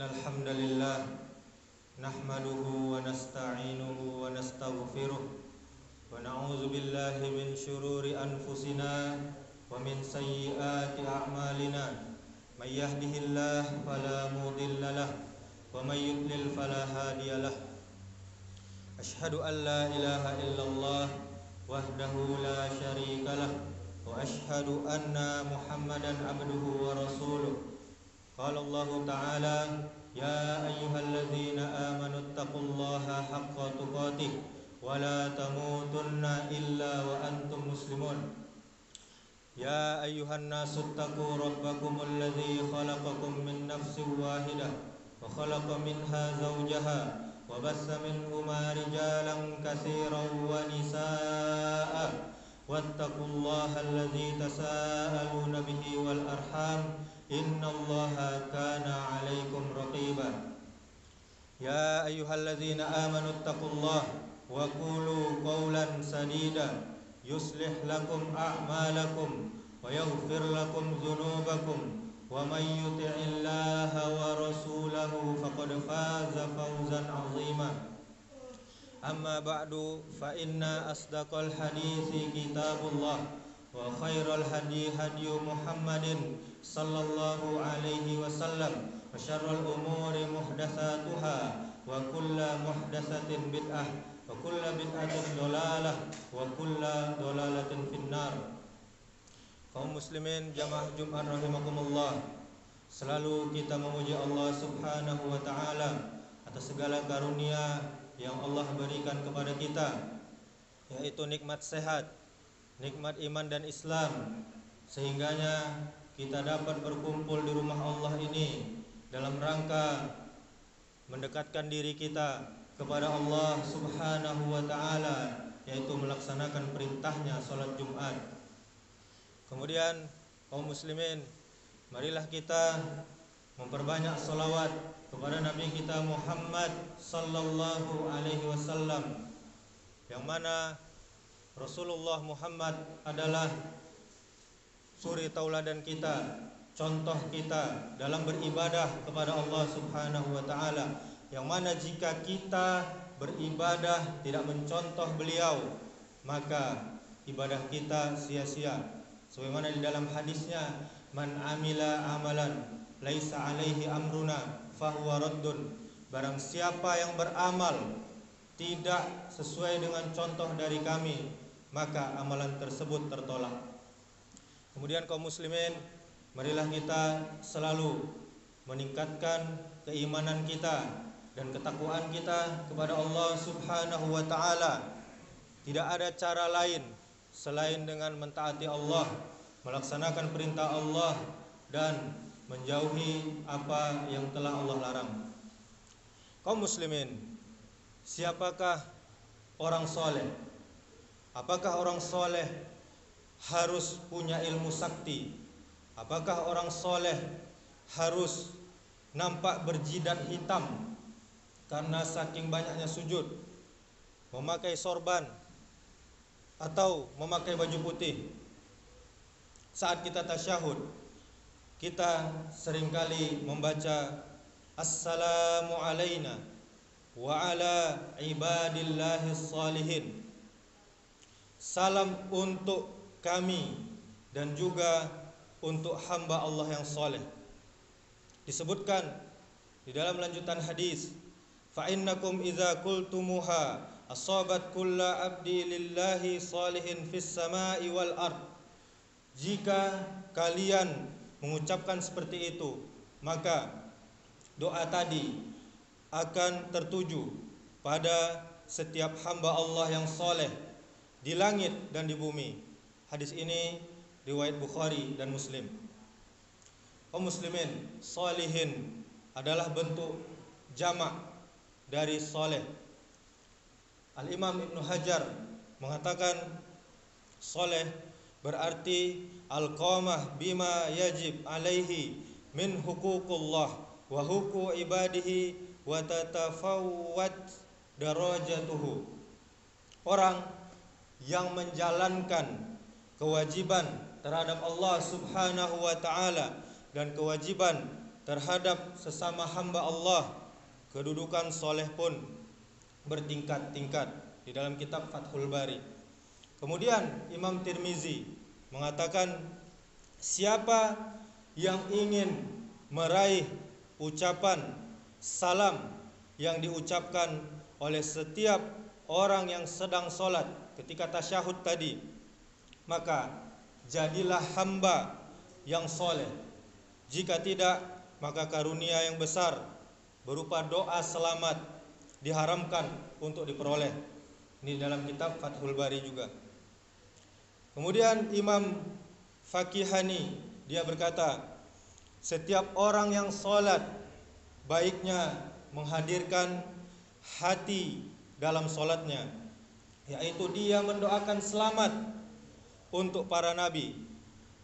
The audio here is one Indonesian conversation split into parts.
Innal hamdalillah nahmaduhu wa nasta'inuhu wa nastaghfiruh wa na'udzu billahi min syururi anfusina wa min sayyiati a'malina. May yahdihillahu fala mudilla lahu wa may yudlil fala hadiyalah. Asyhadu an la ilaha illallah wahdahu la syarikalah wa asyhadu anna Muhammadan abduhu wa rasuluh. Qala Allah Ta'ala, ya ayyuhalladzina amanu taqullaha haqqa tuqatih wa la tamutunna illa wa antum muslimun. Ya ayyuhan nasu taqu rabbakumul ladzi khalaqakum min nafsin wahidah wa khalaqa minha zawjaha wa bassa minhuma rijalan katsiran wa nisaa'a wattaqullaha alladzi tasaaluna bihi wal arham innallaha kana 'alaikum raqiba. Ya ayyuhalladzina amanu taqullaha wa qulu qawlan sadida yuslih lakum a'malakum wa yaghfir lakum dhunubakum wa may yuti'illaha wa rasulahu faqad faza fawzan 'azima. Amma ba'du fa inna asdaqal hadithi kitabullah wa khairal hadi hadi Muhammadin sallallahu alaihi wasallam wa syarrul umuri muhdatsatuha wa kullu muhdatsatin bid'ah wa kullu bid'atin dhalalah wa kullu dhalalatin finnar. Kaum muslimin jamaah Jumat rahimakumullah, selalu kita memuji Allah Subhanahu wa taala atas segala karunia yang Allah berikan kepada kita, yaitu nikmat sehat, nikmat iman dan Islam, sehingganya kita dapat berkumpul di rumah Allah ini dalam rangka mendekatkan diri kita kepada Allah Subhanahu wa taala, yaitu melaksanakan perintahnya salat Jumat. Kemudian kaum muslimin, marilah kita memperbanyak salawat kepada Nabi kita Muhammad sallallahu alaihi wasallam, yang mana Rasulullah Muhammad adalah suri tauladan kita, contoh kita dalam beribadah kepada Allah Subhanahu wa taala, yang mana jika kita beribadah tidak mencontoh beliau, maka ibadah kita sia-sia. Sebagaimana di dalam hadisnya, man amila amalan laisa alaihi amruna fahuwa raddun. Barang siapa yang beramal tidak sesuai dengan contoh dari kami, maka amalan tersebut tertolak. Kemudian kaum muslimin, marilah kita selalu meningkatkan keimanan kita dan ketakwaan kita kepada Allah Subhanahu wa taala. Tidak ada cara lain selain dengan mentaati Allah, melaksanakan perintah Allah dan menjauhi apa yang telah Allah larang. Kaum muslimin, siapakah orang soleh? Apakah orang soleh harus punya ilmu sakti? Apakah orang soleh harus nampak berjidat hitam karena saking banyaknya sujud, memakai sorban, atau memakai baju putih? Saat kita tasyahud, kita seringkali membaca assalamu alaina wa ala ibadillahis salihin. Salam untuk kami dan juga untuk hamba Allah yang soleh. Disebutkan di dalam lanjutan hadis, fa innakum idza qultumuha asabat kulla abdi lillahi salihin fis samai wal ard. Jika kalian mengucapkan seperti itu, maka doa tadi akan tertuju pada setiap hamba Allah yang soleh di langit dan di bumi. Hadis ini riwayat Bukhari dan Muslim. Kaum muslimin, solihin adalah bentuk jamak dari soleh. Al-Imam Ibnu Hajar mengatakan soleh berarti al-qamah bima yajib alaihi min huququllah wa huquq ibadihi wa tatafawwat darajatuhu. Orang yang menjalankan kewajiban terhadap Allah Subhanahu wa taala dan kewajiban terhadap sesama hamba Allah, kedudukan soleh pun bertingkat-tingkat di dalam kitab Fathul Bari. Kemudian Imam Tirmizi mengatakan, siapa yang ingin meraih ucapan salam yang diucapkan oleh setiap orang yang sedang sholat ketika tasyahud tadi, maka jadilah hamba yang soleh. Jika tidak, maka karunia yang besar berupa doa selamat diharamkan untuk diperoleh. Ini dalam kitab Fathul Bari juga. Kemudian Imam Fakihani dia berkata, setiap orang yang sholat baiknya menghadirkan hati dalam sholatnya, yaitu dia mendoakan selamat untuk para nabi,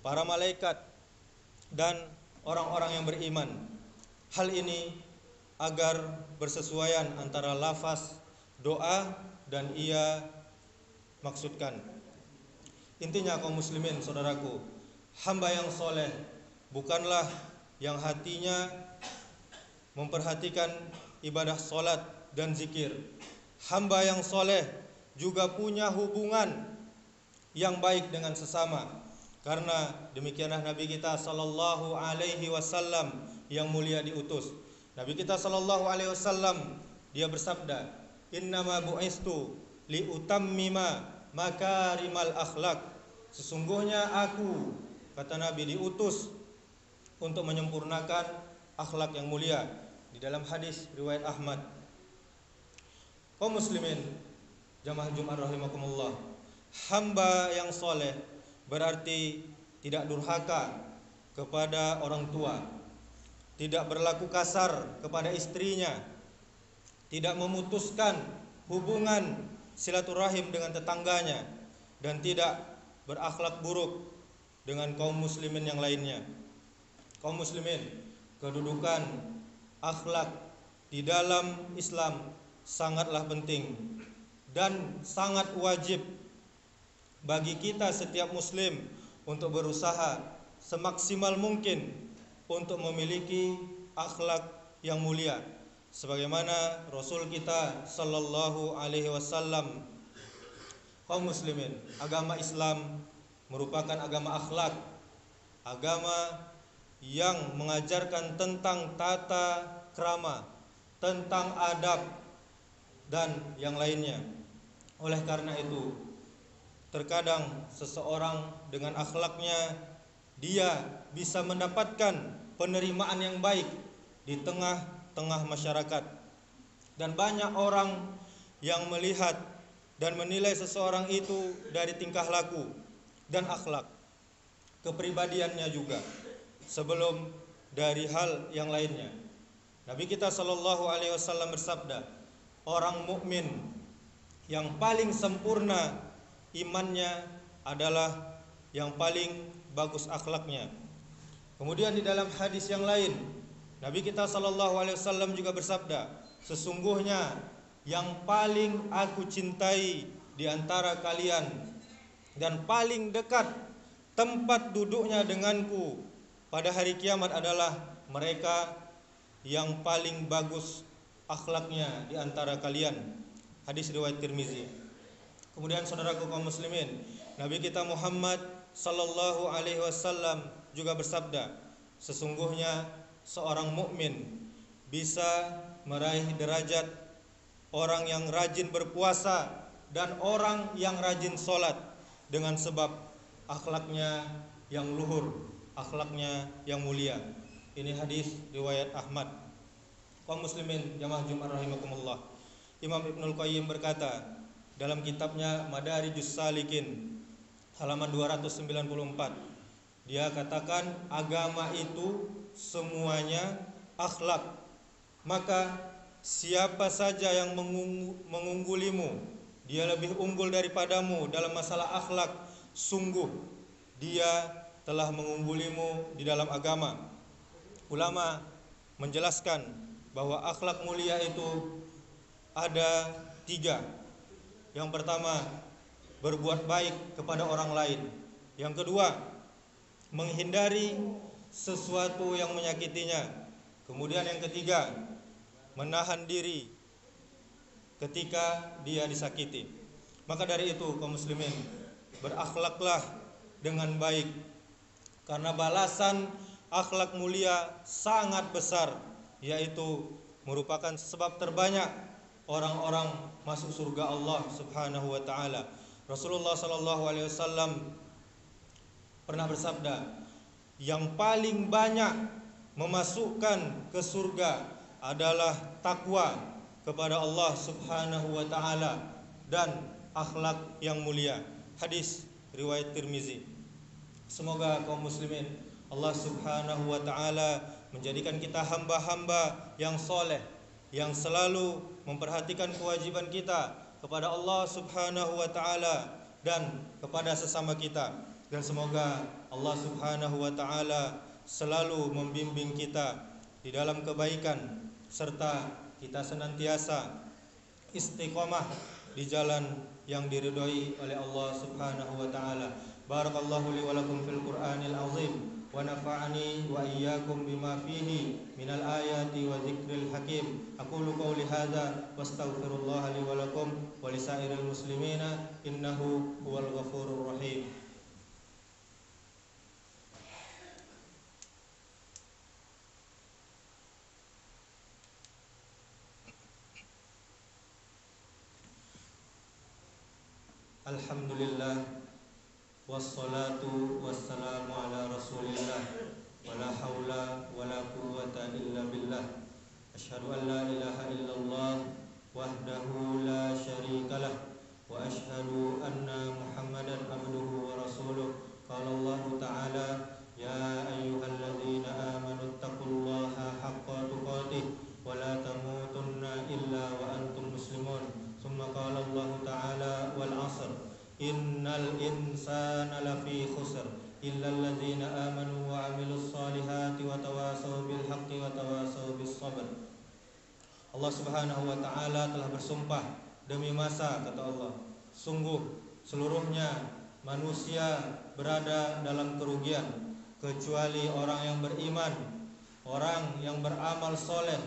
para malaikat, dan orang-orang yang beriman. Hal ini agar bersesuaian antara lafaz doa dan ia maksudkan. Intinya kaum muslimin saudaraku, hamba yang soleh bukanlah yang hatinya memperhatikan ibadah solat dan zikir. Hamba yang soleh juga punya hubungan yang baik dengan sesama, karena demikianlah Nabi kita sallallahu alaihi wasallam yang mulia diutus. Nabi kita sallallahu alaihi wasallam dia bersabda, innama bu'istu liutammima makarimal akhlak. Sesungguhnya aku, kata Nabi, diutus untuk menyempurnakan akhlak yang mulia. Di dalam hadis riwayat Ahmad. Kaum muslimin jamaah Jumat rahimakumullah, hamba yang soleh berarti tidak durhaka kepada orang tua, tidak berlaku kasar kepada istrinya, tidak memutuskan hubungan silaturahim dengan tetangganya, dan tidak berakhlak buruk dengan kaum muslimin yang lainnya. Kaum muslimin, kedudukan akhlak di dalam Islam sangatlah penting dan sangat wajib bagi kita setiap muslim untuk berusaha semaksimal mungkin untuk memiliki akhlak yang mulia, sebagaimana Rasul kita sallallahu alaihi wasallam. Kaum muslimin, agama Islam merupakan agama akhlak, agama yang mengajarkan tentang tata krama, tentang adab, dan yang lainnya. Oleh karena itu, terkadang seseorang dengan akhlaknya dia bisa mendapatkan penerimaan yang baik di tengah-tengah masyarakat. Dan banyak orang yang melihat dan menilai seseorang itu dari tingkah laku dan akhlak, kepribadiannya juga, sebelum dari hal yang lainnya. Nabi kita sallallahu alaihi wasallam bersabda, orang mukmin yang paling sempurna imannya adalah yang paling bagus akhlaknya. Kemudian di dalam hadis yang lain, Nabi kita sallallahu alaihi wasallam juga bersabda, sesungguhnya yang paling aku cintai di antara kalian dan paling dekat tempat duduknya denganku pada hari kiamat adalah mereka yang paling bagus akhlaknya di antara kalian. Hadis riwayat Tirmizi. Kemudian saudaraku kaum muslimin, Nabi kita Muhammad sallallahu alaihi wasallam juga bersabda, sesungguhnya seorang mukmin bisa meraih derajat orang yang rajin berpuasa dan orang yang rajin sholat dengan sebab akhlaknya yang luhur, akhlaknya yang mulia. Ini hadis riwayat Ahmad. Kaum muslimin jamaah Jumat rahimakumullah, Imam Ibnul Qayyim berkata dalam kitabnya Madarijus Salikin halaman 294, dia katakan agama itu semuanya akhlak. Maka siapa saja yang mengunggulimu, dia lebih unggul daripadamu dalam masalah akhlak, sungguh dia telah mengunggulimu di dalam agama. Ulama menjelaskan bahwa akhlak mulia itu ada 3. Yang pertama, berbuat baik kepada orang lain. Yang kedua, menghindari sesuatu yang menyakitinya. Kemudian yang ketiga, menahan diri ketika dia disakiti. Maka dari itu kaum muslimin, berakhlaklah dengan baik, karena balasan akhlak mulia sangat besar, yaitu merupakan sebab terbanyak orang-orang masuk surga Allah Subhanahu wa taala. Rasulullah sallallahu alaihi wasallam pernah bersabda, yang paling banyak memasukkan ke surga adalah takwa kepada Allah Subhanahu wa taala dan akhlak yang mulia. Hadis riwayat Tirmizi. Semoga kaum muslimin Allah Subhanahu wa taala menjadikan kita hamba-hamba yang soleh, yang selalu memperhatikan kewajiban kita kepada Allah Subhanahu wa taala dan kepada sesama kita. Dan semoga Allah Subhanahu wa taala selalu membimbing kita di dalam kebaikan, serta kita senantiasa istiqomah di jalan yang diridhoi oleh Allah Subhanahu wa taala. Barakallahu li wa lakum fil Qur'anil azim wa nafa'ani wa iyyakum bima fihi minal ayati wa dzikril hakim. Aqulu qouli hadza wastaghfirullaha li wa lakum wa lisairil muslimina innahu huwal ghafurur rahim. Alhamdulillah, wassalatu wassalamu ala rasulillah, wala haula wala quwwata illa billah. Asyhadu an la ilaha illallah wahdahu la syarikalah, wa asyhadu anna Muhammadan abduhu wa rasuluh. Qala Allah ta'ala, ya ayyuhalladzina amanu taqullaha haqqa tuqatih wa la tamutunna illa wa antum muslimun. Summa qala Allah ta'ala, wal 'asr innal insana lafi khusr illa alladzina amanu wa 'amilus solihati wa tawasaw bil haqqi wa tawasaw bis sabr. Allah Subhanahu wa taala telah bersumpah, demi masa, kata Allah, sungguh seluruhnya manusia berada dalam kerugian kecuali orang yang beriman, orang yang beramal soleh,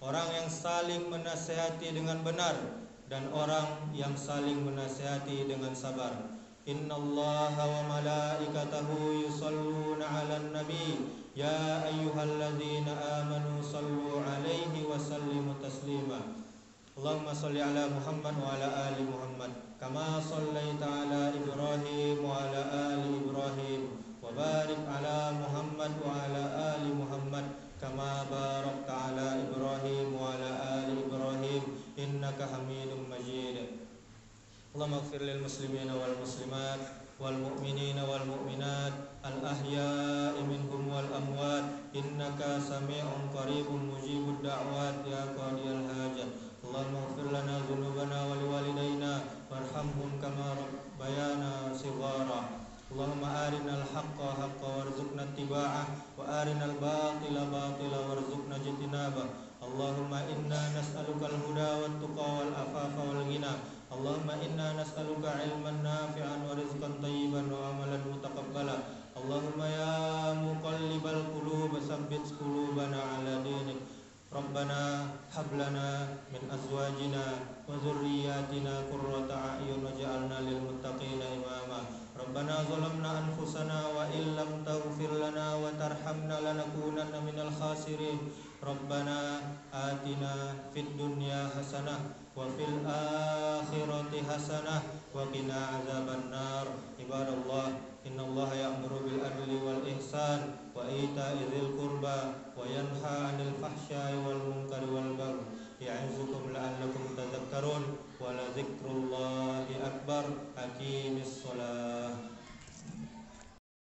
orang yang saling menasihati dengan benar, dan orang yang saling menasihati dengan sabar. Innallaha wa malaikatahu yusalluna 'alan nabi ya ayyuhalladzina amanu sallu 'alaihi wa sallimu taslima. Allahumma shalli 'ala Muhammad wa 'ala ali Muhammad kama shallaita 'ala Ibrahim wa 'ala ali Ibrahim wa barik 'ala Muhammad wa 'ala ali Muhammad kama barakta 'ala Ibrahim wa 'ala ali Ibrahim innaka Hamidum Majid. Allahumma ighfir lil muslimina wal muslimat wal mu'minina wal mu'minat al ahya'i minhum wal amwat innaka sami'un qaribun mujibud da'wat ya qadiyal hajat. Allahumma ighfir lana dhunubana wa liwalidayna warhamhum kama rabbayana shighara. Allahumma arinal haqqa haqqa warzuqna ittiba'ah wa arinal batila batila warzuqna ijtinabah. Allahumma inna nas'alukal huda wat tuqa wal afafa wal ghina. Allahumma inna nas'aluka ilman nafi'an wa rizqan thayyiban wa amalan mutaqabbala. Allahumma ya muqallibal qulub tsabbit qulubana ala dinik. Rabbana hab lana min azwajina wa dhurriyyatina qurrata a'yun waj'alna lil muttaqina imama. Rabbana zalamna anfusana wa illam taghfir lana wa tarhamna lanakunanna minal khasirin. Rabbana atina fid dunya hasanah wa fil akhirati hasanah wa qina azabannar. Ibadallah, innallaha ya'muru bil adli wal ihsan wa ita'i dzil qurba wa yanha 'anil fahsya'i wal munkari wal baghi ya'izukum la'allakum tadhakkarun wa la dzikrullahi akbar. Aqimis shalah.